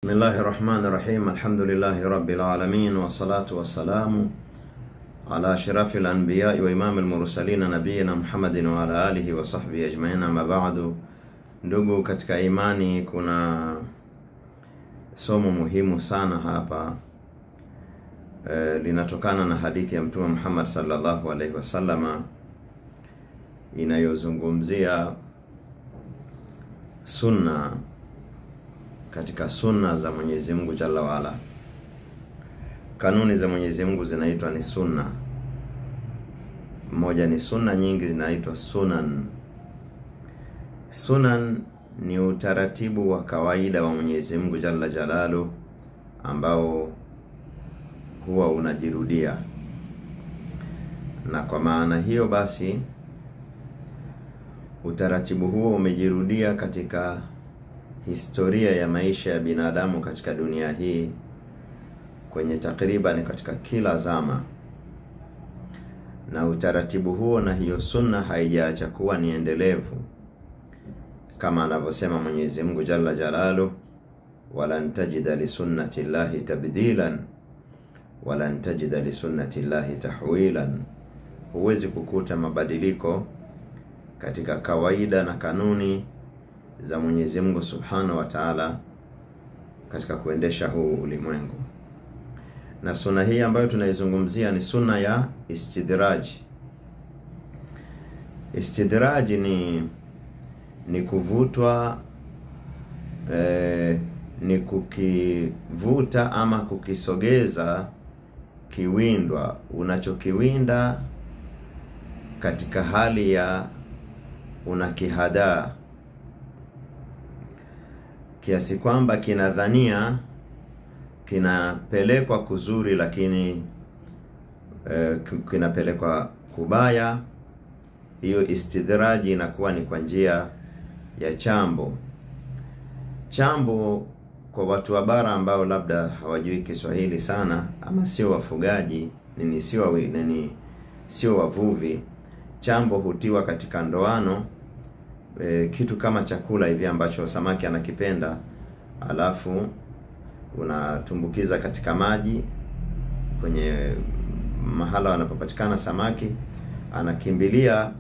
Bismillahirrahmanirrahim. Alhamdulillahi rabbil alamin, wassalatu wassalamu ala ashrafil anbiya'i wa imamil mursalin nabiyina Muhammadin wa ala alihi wa sahbihi ajma'in, amma ba'du. Ndugu katika imani, kuna somo muhimu sana hapa linatokana na hadithi ya Mtume Muhammad sallallahu alaihi wasallama inayozungumzia sunna katika sunna za Mwenyezi Mungu Jalla wa Ala. Kanuni za Mwenyezi Mungu zinaitwa ni sunna. Moja ni sunna, nyingi zinaitwa sunan. Sunan ni utaratibu wa kawaida wa Mwenyezi Mungu Jalla Jalalu ambao huwa unajirudia. Na kwa maana hiyo basi utaratibu huo umejirudia katika historia ya maisha ya binadamu katika dunia hii kwenye takriban katika kila zama. Na utaratibu huo na hiyo sunna haijaacha kuwa ni endelevu, kama anavyosema Mwenyezi Mungu Jalla Jalalu, walan tajida li sunnati llahi tabdilan walan tajida li sunnati llahi tahwilan. Huwezi kukuta mabadiliko katika kawaida na kanuni za Mwenyezi Mungu Subhanahu wa Ta'ala katika kuendesha huu ulimwengu. Na sunna hii ambayo tunaizungumzia ni sunna ya istidraji. Istidraji ni kuvutwa, ni kukivuta ama kukisogeza kiwindwa unachokiwinda katika hali ya unakihadaa, kiasi kwamba kinadhania kinapelekwa kuzuri, lakini kinapelekwa kubaya. Hiyo istidraji inakuwa ni kwa njia ya chambo. Chambo kwa watu wa bara ambao labda hawajui Kiswahili sana ama sio wafugaji, sio wavuvi, chambo hutiwa katika ndoano, kitu kama chakula hivi ambacho samaki anakipenda, alafu unatumbukiza katika maji kwenye mahala wanapopatikana samaki. Anakimbilia,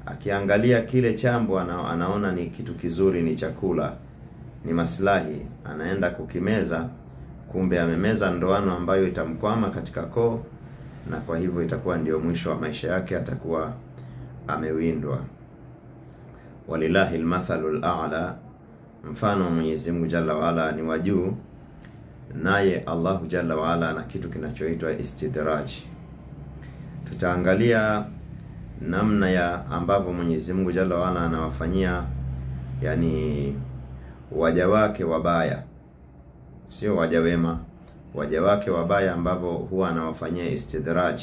akiangalia kile chambo anaona ni kitu kizuri, ni chakula, ni maslahi, anaenda kukimeza. Kumbe amemeza ndoano ambayo itamkwama katika koo, na kwa hivyo itakuwa ndio mwisho wa maisha yake, atakuwa amewindwa. Walillahi almathalul a'la. Mfano wa Mwenyezi Mungu Jalla wa Ala ni wa juu, naye Allahu Jalla wa Ala na kitu kinachoitwa istidraj. Tutaangalia namna ya ambavyo Mwenyezi Mungu Jalla wa Ala anawafanyia yani waja wake wabaya, sio waja wema, waja wake wabaya ambavyo huwa anawafanyia istidraj.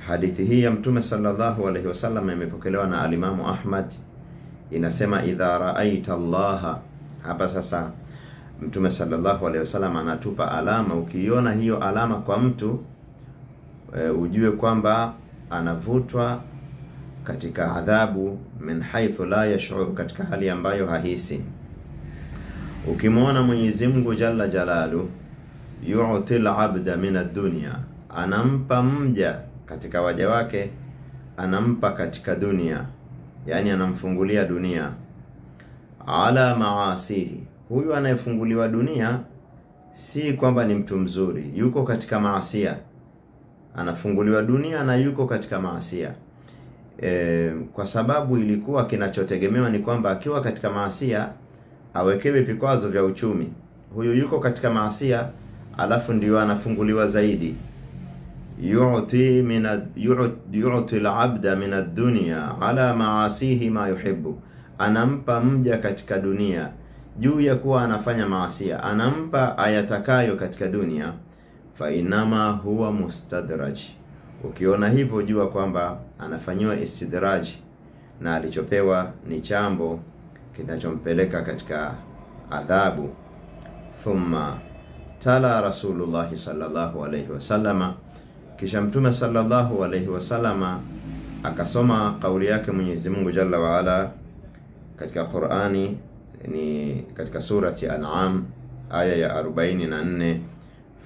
Hadithi hii ya Mtume sallallahu alaihi wasallam imepokelewa na alimamu Ahmad. Inasema idha ra'aita Allah. Hapa sasa Mtume sallallahu alaihi wasallam anatupa alama. Ukiona hiyo alama kwa mtu, ujue kwamba anavutwa katika adhabu min haythu la yash'ur, katika hali ambayo hahisi. Ukimwona Mwenyezi Mungu Jalla Jalalu yu'til 'abda min ad-dunya, anampa mja katika waja wake, anampa katika dunia, yani anamfungulia dunia, ala maasihi. Huyu anayefunguliwa dunia si kwamba ni mtu mzuri, yuko katika maasia, anafunguliwa dunia na yuko katika maasia. Kwa sababu ilikuwa kinachotegemewa ni kwamba akiwa katika maasia awekewe vikwazo vya uchumi. Huyu yuko katika maasia, alafu ndio anafunguliwa zaidi. yu'ti al-'abda min ad-dunya ala maasihi ma yuhibbu. Anampa mja katika dunia juu ya kuwa anafanya maasia, anampa ayatakayo katika dunia. Fa inama huwa mustadraj. Ukiona hivyo jua kwamba anafanyiwa istidraj, na alichopewa ni chambo kinachompeleka katika adhabu. Thumma tala Rasulullah sallallahu alaihi wasallama. Kisha Mtume sallallahu alaihi wasallama akasoma kauli yake Mwenyezi Mungu Jalla wa Ala katika Qur'ani ni katika surati An'am aya ya 44,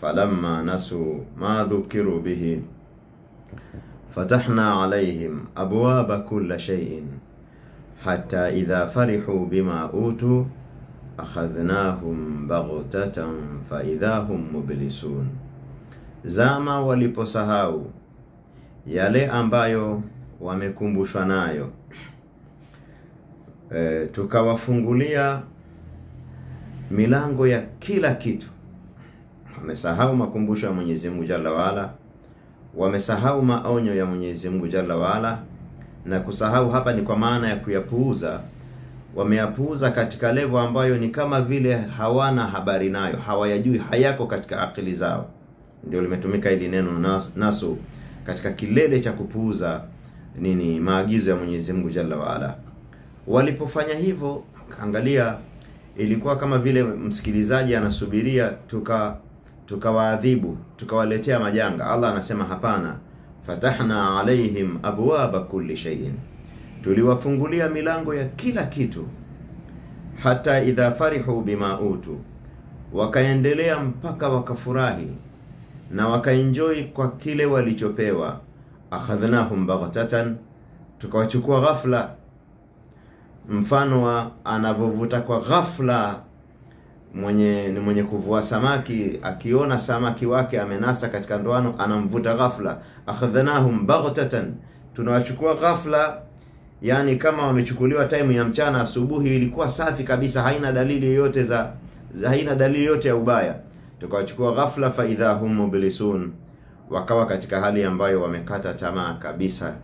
falamma nasu ma dhukiru bihi fatahna alaihim abwaba kulli shay'in hatta idha farihu bima utu akhadhnahum baghtatan fa idha hum mublisun. Zama waliposahau yale ambayo wamekumbushwa nayo, tukawafungulia milango ya kila kitu. Wamesahau makumbusho ya Mwenyezi Mungu Jalla waala, wamesahau maonyo ya Mwenyezi Mungu Jalla waala, na kusahau hapa ni kwa maana ya kuyapuuza. Wameyapuuza katika level ambayo ni kama vile hawana habari nayo, hawayajui, hayako katika akili zao. Ndio limetumika hili neno nasu katika kilele cha kupuuza maagizo ya Mwenyezi Mungu Jalla waala. Walipofanya hivyo, angalia, ilikuwa kama vile msikilizaji anasubiria tukawaadhibu, tukawaletea majanga. Allah anasema hapana, fatahna alaihim abwaba kulli shay'in, tuliwafungulia milango ya kila kitu. Hata idha farihu bima utu, wakaendelea mpaka wakafurahi na wakaenjoy kwa kile walichopewa. Akhadhnahum baghtatan, tukawachukua ghafla. Mfano wa anavovuta kwa ghafla mwenye kuvua samaki, akiona samaki wake amenasa katika ndoano, anamvuta ghafla. Akhadhnahum baghtatan, tunawachukua ghafla, yani kama wamechukuliwa time ya mchana, asubuhi ilikuwa safi kabisa, haina dalili yote ya ubaya, tukawachukua ghafla. Fa idha hum mublisun, wakawa katika hali ambayo wamekata tamaa kabisa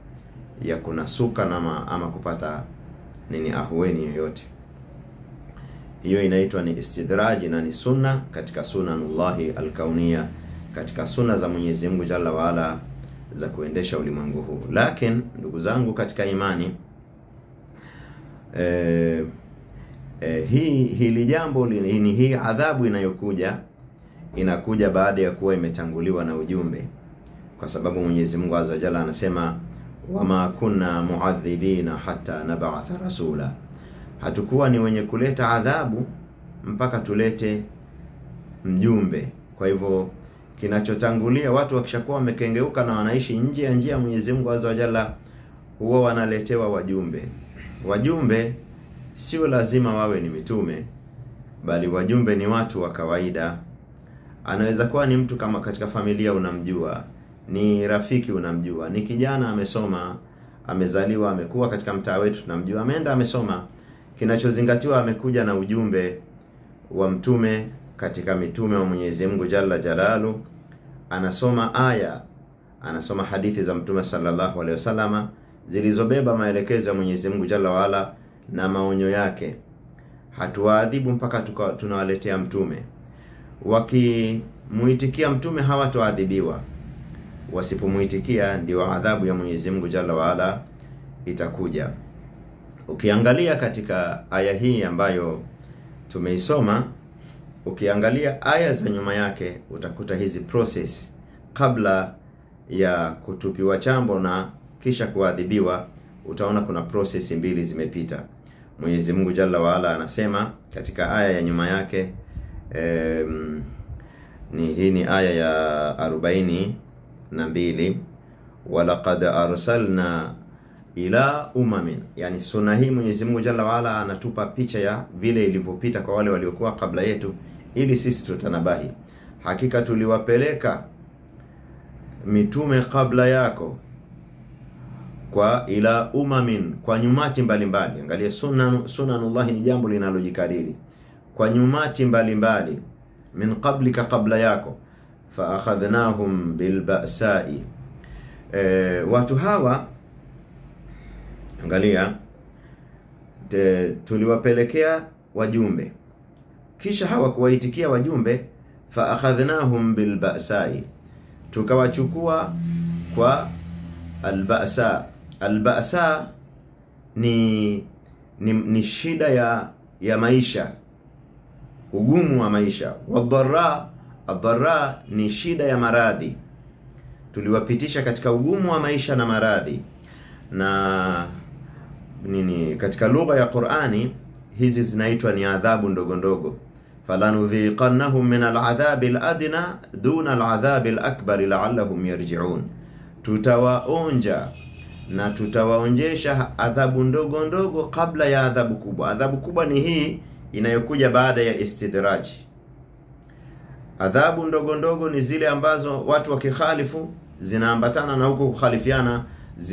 ya kunasuka ama kupata ahueni yoyote. Hiyo inaitwa ni istidraji na ni sunna katika sunanullahi alkauniya, katika sunna za Mwenyezi Mungu Jalla waala za kuendesha ulimwengu huu. Lakini ndugu zangu katika imani, hili jambo hii adhabu inakuja baada ya kuwa imetanguliwa na ujumbe, kwa sababu Mwenyezi Mungu Azza Jalla anasema wama kunna muadhibina hatta nab'atha rasula, hatukuwa ni wenye kuleta adhabu mpaka tulete mjumbe. Kwa hivyo kinachotangulia, watu wakishakuwa wamekengeuka na wanaishi nje ya njia ya Mwenyezi Mungu Azza Jalla, huwa wanaletewa wajumbe. Wajumbe sio lazima wawe ni mitume, bali wajumbe ni watu wa kawaida. Anaweza kuwa ni mtu kama katika familia unamjua, ni rafiki unamjua, ni kijana amesoma, amezaliwa, amekuwa katika mtaa wetu tunamjua, ameenda amesoma. Kinachozingatiwa amekuja na ujumbe wa mtume katika mitume wa Mwenyezi Mungu Jalla Jalalu, anasoma aya, anasoma hadithi za mtume sallallahu alaihi wasallama zilizobeba maelekezo ya Mwenyezi Mungu Jalla waala na maonyo yake. Hatuwaadhibu mpaka tunawaletea mtume. Wakimuitikia mtume hawatoadhibiwa, wasipomuitikia ndio adhabu ya Mwenyezi Mungu Jalla waala itakuja. Ukiangalia katika aya hii ambayo tumeisoma, ukiangalia aya za nyuma yake, utakuta hizi process kabla ya kutupiwa chambo na kisha kuadhibiwa. Utaona kuna process mbili zimepita. Mwenyezi Mungu Jalla waala anasema katika aya ya nyuma yake, hii ni aya ya 42, walaqad arsalna ila umamin. Yani sunna hii Mwenyezi Mungu Jalla waala anatupa picha ya vile ilivyopita kwa wale waliokuwa kabla yetu, ili sisi tutanabahi. Hakika tuliwapeleka mitume kabla yako kwa ila umamin, kwa nyumati mbalimbali. Angalia, sunnanullahi ni jambo linalojikariri, kwa nyumati mbalimbali. Min qablika, kabla yako. Fa akhadhnahum bilba'sa'i, watu hawa, angalia, tuliwapelekea wajumbe, kisha hawakuwaitikia wajumbe. Fa akhadhnahum bilba'sa'i, tukawachukua kwa alba'sa. Alba'sa ni shida ya maisha, ugumu wa maisha. Wadharra ni shida ya maradhi. Tuliwapitisha katika ugumu wa maisha na maradhi. Na katika lugha ya Qur'ani hizi zinaitwa ni adhabu ndogo ndogo. Falanudhiqannahum min al'adhabi al'adna duna al'adhabi al'akbar la'allahum yarji'un. Tutawaonja na tutawaonjesha adhabu ndogo ndogo kabla ya adhabu kubwa. Adhabu kubwa ni hii inayokuja baada ya istidraj. Adhabu ndogo ndogo ni zile ambazo watu wakikhalifu zinaambatana na huko kukhalifiana,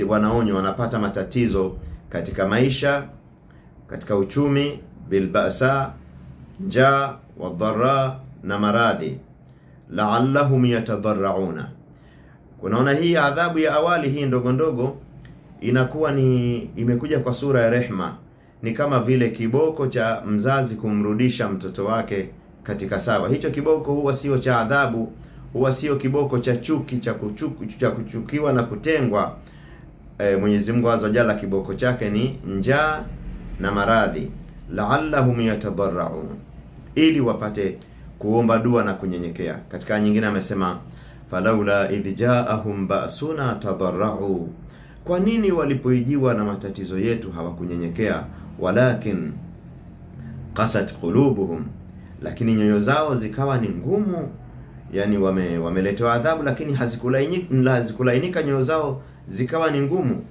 wanaonywa, wanapata matatizo katika maisha, katika uchumi, bilbasa, njaa, wadharra na maradhi, la'allahum yatadarrauna. Kunaona hii adhabu ya awali hii ndogo ndogo inakuwa ni imekuja kwa sura ya rehma. Ni kama vile kiboko cha mzazi kumrudisha mtoto wake katika sawa. Hicho kiboko huwa sio cha adhabu, huwa sio kiboko cha chuki, cha kuchukiwa na kutengwa. Mwenyezi Mungu Azza wa Jalla kiboko chake ni njaa na maradhi, la'allahum yatadarraun, ili wapate kuomba dua na kunyenyekea. Katika nyingine amesema falaula idh ja'ahum ba'suna tadarra'u, kwa nini walipoijiwa na matatizo yetu hawakunyenyekea? Walakin qasat qulubuhum, lakini nyoyo zao zikawa ni ngumu. Yani wameletewa adhabu lakini hazikulainika, nyoyo zao zikawa ni ngumu.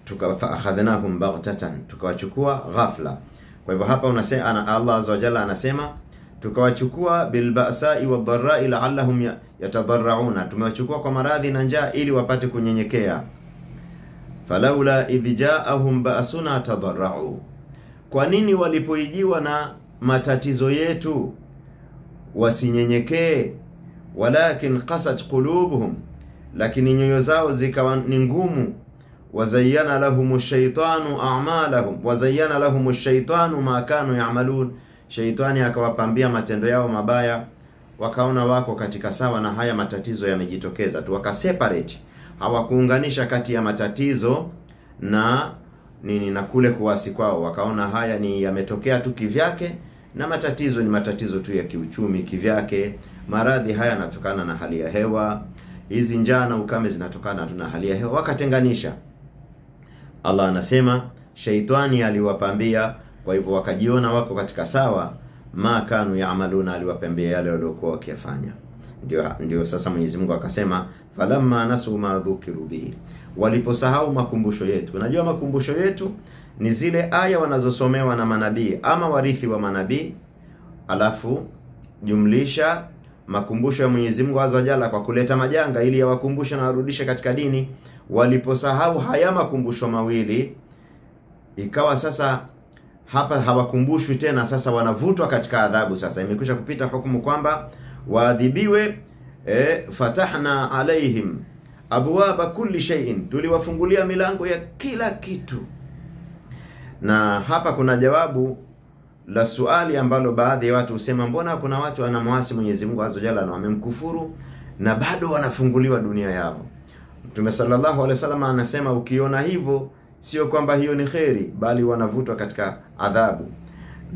Tukaakhadhnahum baghtatan, tukawachukua ghafla. Kwa hivyo hapa unasema Allah Azza wa Jalla anasema tukawachukua bilba'sa'i wadharra'i la'allahum yatadarrauna, tumewachukua kwa maradhi na njaa ili wapate kunyenyekea. Falaula idh ja'ahum ba'suna tadarra'u, kwa nini walipoijiwa na matatizo yetu wasinyenyekee? Walakin qasat qulubuhum, lakini nyoyo zao zikawa ni ngumu. Wazayyana lahumush shaytanu a'malahum, wazayyana lahumush shaytanu ma kanu ya'malun, shaytani akawapambia matendo yao mabaya, wakaona wako katika sawa na haya matatizo yamejitokeza tu, wakaseparate, hawakuunganisha kati ya matatizo na nini na kule kuasi kwao. Wakaona haya ni yametokea tu kivyake, na matatizo ni matatizo tu ya kiuchumi kivyake. Maradhi haya yanatokana na hali ya hewa, hizi njaa na ukame zinatokana tu na hali ya hewa, wakatenganisha. Allah anasema shaitani aliwapambia, kwa hivyo wakajiona wako katika sawa. Ma kanu ya'maluna, aliwapambia yale waliokuwa wakifanya. Ndio sasa Mwenyezi Mungu akasema falamma nasu ma dhukiru bihi, waliposahau makumbusho yetu. Unajua makumbusho yetu ni zile aya wanazosomewa na manabii ama warithi wa manabii, alafu jumlisha makumbusho ya Mwenyezi Mungu Azza wa Jalla kwa kuleta majanga ili yawakumbushe na warudishe katika dini. Waliposahau haya makumbusho mawili, ikawa sasa hapa hawakumbushwi tena, sasa wanavutwa katika adhabu. Sasa imekwisha kupita hukumu kwamba waadhibiwe. Fatahna alaihim abwaba kulli shay'in, tuliwafungulia milango ya kila kitu. Na hapa kuna jawabu la swali ambalo baadhi ya watu husema, mbona kuna watu wanamwasi Mwenyezi Mungu Azza wa Jalla na wamemkufuru na bado wanafunguliwa dunia yao? Mtume sallallahu alaihi wasallam anasema ukiona hivyo sio kwamba hiyo ni kheri, bali wanavutwa katika adhabu.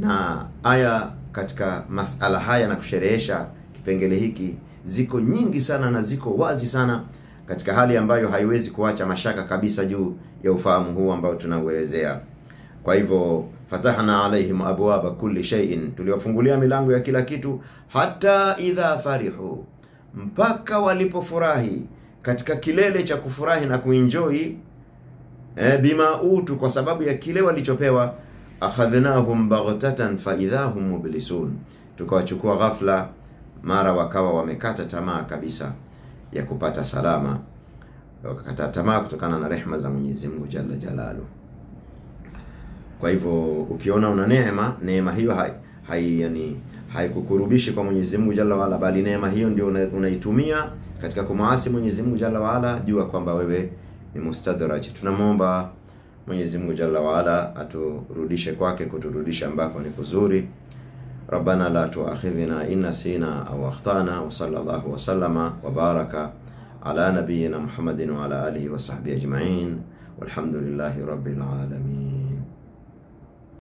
Na aya katika masala haya na kusherehesha kipengele hiki ziko nyingi sana na ziko wazi sana, katika hali ambayo haiwezi kuacha mashaka kabisa juu ya ufahamu huu ambao tunauelezea. Kwa hivyo fatahna alaihim abwaba kulli shay'in, tuliwafungulia milango ya kila kitu. Hata idha farihu, mpaka walipofurahi, katika kilele cha kufurahi na kuenjoy bima utu, kwa sababu ya kile walichopewa. Akhadhnahum baghtatan fa idahum mublisun, tukawachukua ghafla, mara wakawa wamekata tamaa kabisa ya kupata salama, wakakata tamaa kutokana na rehema za Mwenyezi Mungu Jalla Jalalu. Kwa hivyo ukiona una neema hiyo haikukurubishi kwa Mwenyezi Mungu Jalla Waala, bali neema hiyo ndio unaitumia katika kumaasi Mwenyezi Mungu Jalla Waala, jua kwamba wewe ni mustadraj. Tunamuomba Mwenyezi Mungu Jalla Waala aturudishe kwake, kuturudisha ambako ni kuzuri. Rabbana la tu'akhidhna in nasina aw akhtana, wa sallallahu wa sallama wa baraka ala nabiyyina Muhammadin wa ala alihi wa sahbihi ajma'in, walhamdulillahi rabbil alamin.